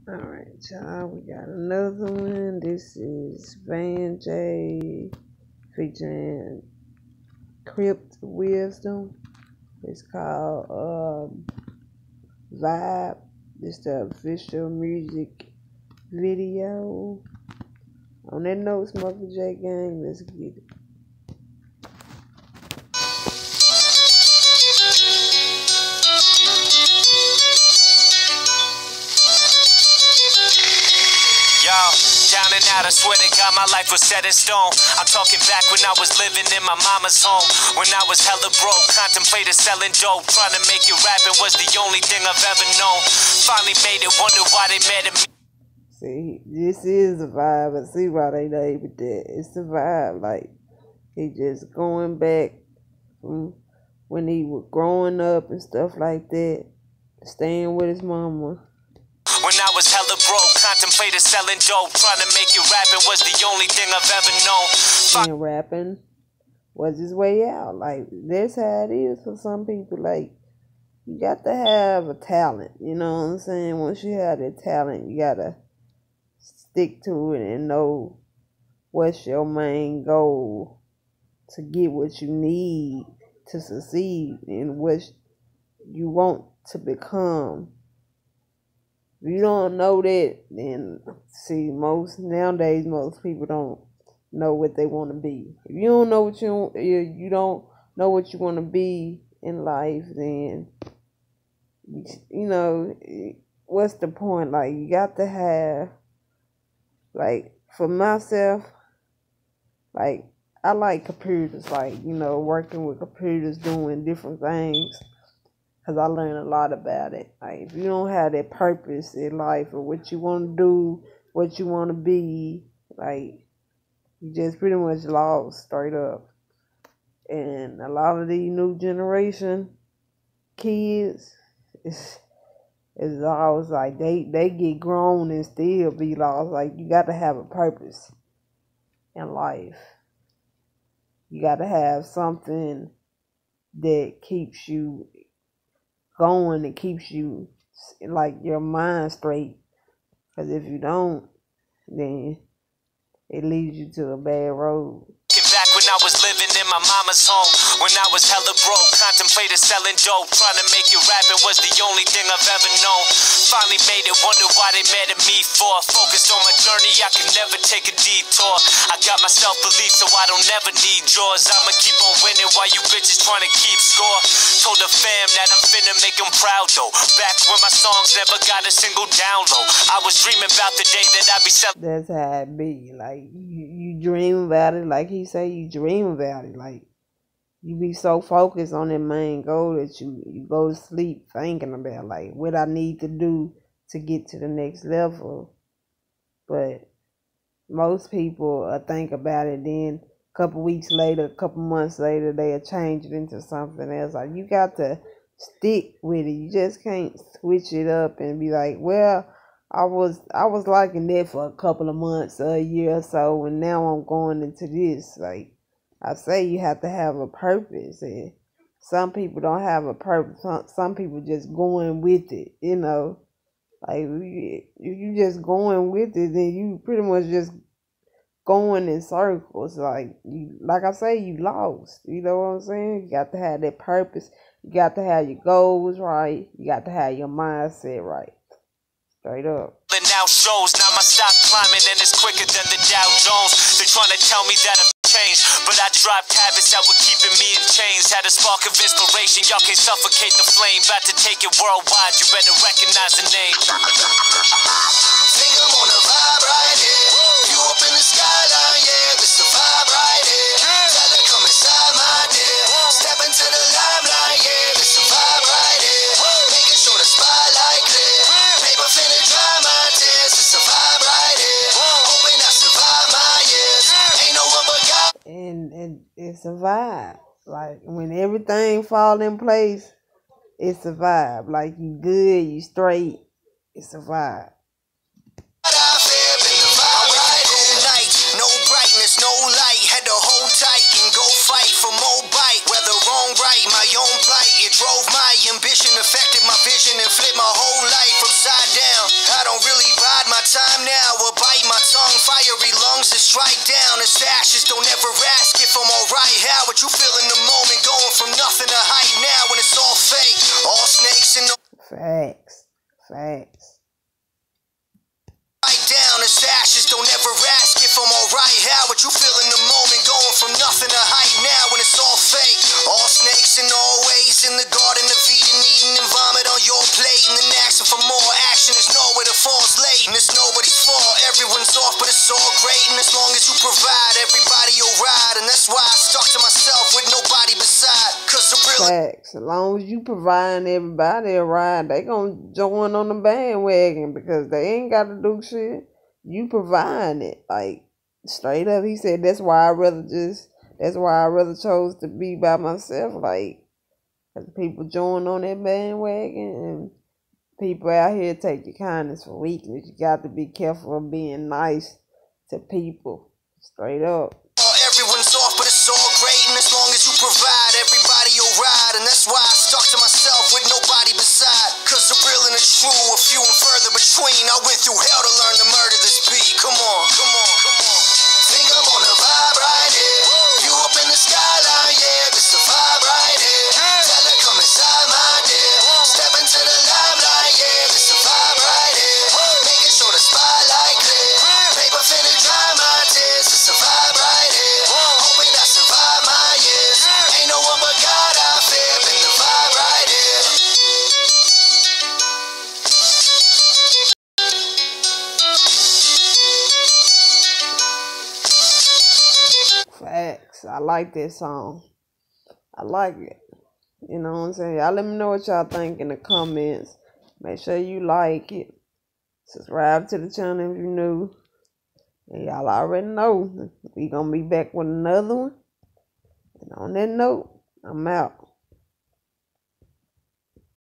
Alright, y'all, we got another one. This is Van J featuring Cryptic Wisdom. It's called Vibe. This the official music video. On that note, Smoker J Gang, let's get it. Down and out, I swear to God, my life was set in stone. I'm talking back when I was living in my mama's home. When I was hella broke, contemplated selling dope. Trying to make it rapping was the only thing I've ever known. Finally made it, wonder why they mad at me. See, this is a vibe. I see why they named it that. It's a vibe. Like, he just going back from when he was growing up and stuff like that. Staying with his mama. When I was hella broke, contemplated selling dope. Trying to make it rapping was the only thing I've ever known. And rapping was his way out. Like, that's how it is for some people. Like, you got to have a talent. You know what I'm saying? Once you have that talent, you got to stick to it and know what's your main goal to get what you need to succeed in what you want to become. If you don't know that, then see, nowadays most people don't know what they want to be. If you don't know what you don't know what you want to be in life, then you know what's the point? Like, you got to have, like, for myself, like, I like computers, like, you know, working with computers, doing different things. Because I learned a lot about it. Like, if you don't have that purpose in life or what you want to do, what you want to be, like, you just pretty much lost straight up. And a lot of these new generation kids, it's always like they get grown and still be lost. Like, you got to have a purpose in life. You got to have something that keeps you going and keeps you, like, your mind straight. Because if you don't, then it leads you to a bad road. Back when I was living in my mama's home, when I was hella broke, contemplated selling dope. Trying to make it rapping was the only thing I've ever known. Finally made it, wonder why they mad at me for. Focused on my journey, I can never take a detour. I got my self-belief, so I don't never need yours. I'ma keep on winning while you bitches trying to keep score. Told the fam that I'm finna make them proud though. Back when my songs never got a single download, I was dreaming about the day that I'd be selling. That's how it be. Like, you dream about it. Like he say, you dream about it. Like, you be so focused on that main goal that you go to sleep thinking about, like, what I need to do to get to the next level. But most people think about it, then a couple weeks later, a couple months later, they'll change it into something else. Like, you got to stick with it. You just can't switch it up and be like, well, I was liking that for a couple of months, a year or so, and now I'm going into this. Like I say, you have to have a purpose, and some people don't have a purpose. Some people just going with it, you know. Like, if you just going with it, then you pretty much just going in circles. Like I say, you lost. You know what I'm saying? You got to have that purpose. You got to have your goals right. You got to have your mindset right. Straight up. Now shows, now my stock climbing and it's quicker than the Dow Jones. They're trying to tell me that I've changed, but I dropped habits that were keeping me in chains. Had a spark of inspiration, y'all can't suffocate the flame. About to take it worldwide, you better recognize the name. Think I'm on a vibe right here. You up in the skyline, yeah, it's a vibe right here. Tell her come inside, my dear. Step into the limelight, yeah, it's a vibe right here. Making sure the spotlight clear. Paper finna dry my tears, it's a vibe right here. Hoping I survive my years. Ain't no one but God. And it's a vibe. Like, when everything fall in place, it's a vibe. Like, you good, you straight, it's a vibe. No light, had to hold tight and go fight for more bite. Whether wrong, right, my own plight. It drove my ambition, affected my vision, and flipped my whole life upside down. I don't really time now, will bite my tongue. Fiery lungs that strike down as ashes. Don't ever ask if I'm alright. How would you feel in the moment, going from nothing to height now when it's all fake? All snakes and Facts. Facts. right down as ashes. Don't ever ask if I'm alright. How would you feel in the moment, going from nothing to height now when it's all fake? All snakes and all ways in the garden of Eden, eating and vomit on your plate, and then asking for more action. There's nowhere to fall's late, and it's nobody's fault. Everyone's off, but it's all great, and as long as you provide, everybody will ride. And that's why I stuck to myself with nobody beside. Cause the real Facts. As long as you providing everybody a ride, they gonna join on the bandwagon because they ain't got to do shit. You providing it, like straight up. He said that's why I rather chose to be by myself. Like, 'cause people join on that bandwagon, and people out here take your kindness for weakness. You got to be careful of being nice to people, straight up. everyone's off, but it's all great, and as long as you provide, everybody will ride. And that's why I stuck to myself with nobody beside. Cause the real and the true are few and further between. I went through hell to learn to murder this beat. Come on, come on, come on. Think I'm on a vibe right here. You up in the skyline, yeah, this the vibe right here. Tell her come inside, my dear. Step into the limelight, yeah, this the vibe right here. Making sure the spotlight clear. Paper finna dry my tears, this the vibe right here. Hoping I survive my years. Ain't no one but God I fear. Been the vibe right here. Facts. I like this song. I like it. You know what I'm saying? Y'all let me know what y'all think in the comments. Make sure you like it. Subscribe to the channel if you're new. And y'all already know we gonna be back with another one. And on that note, I'm out.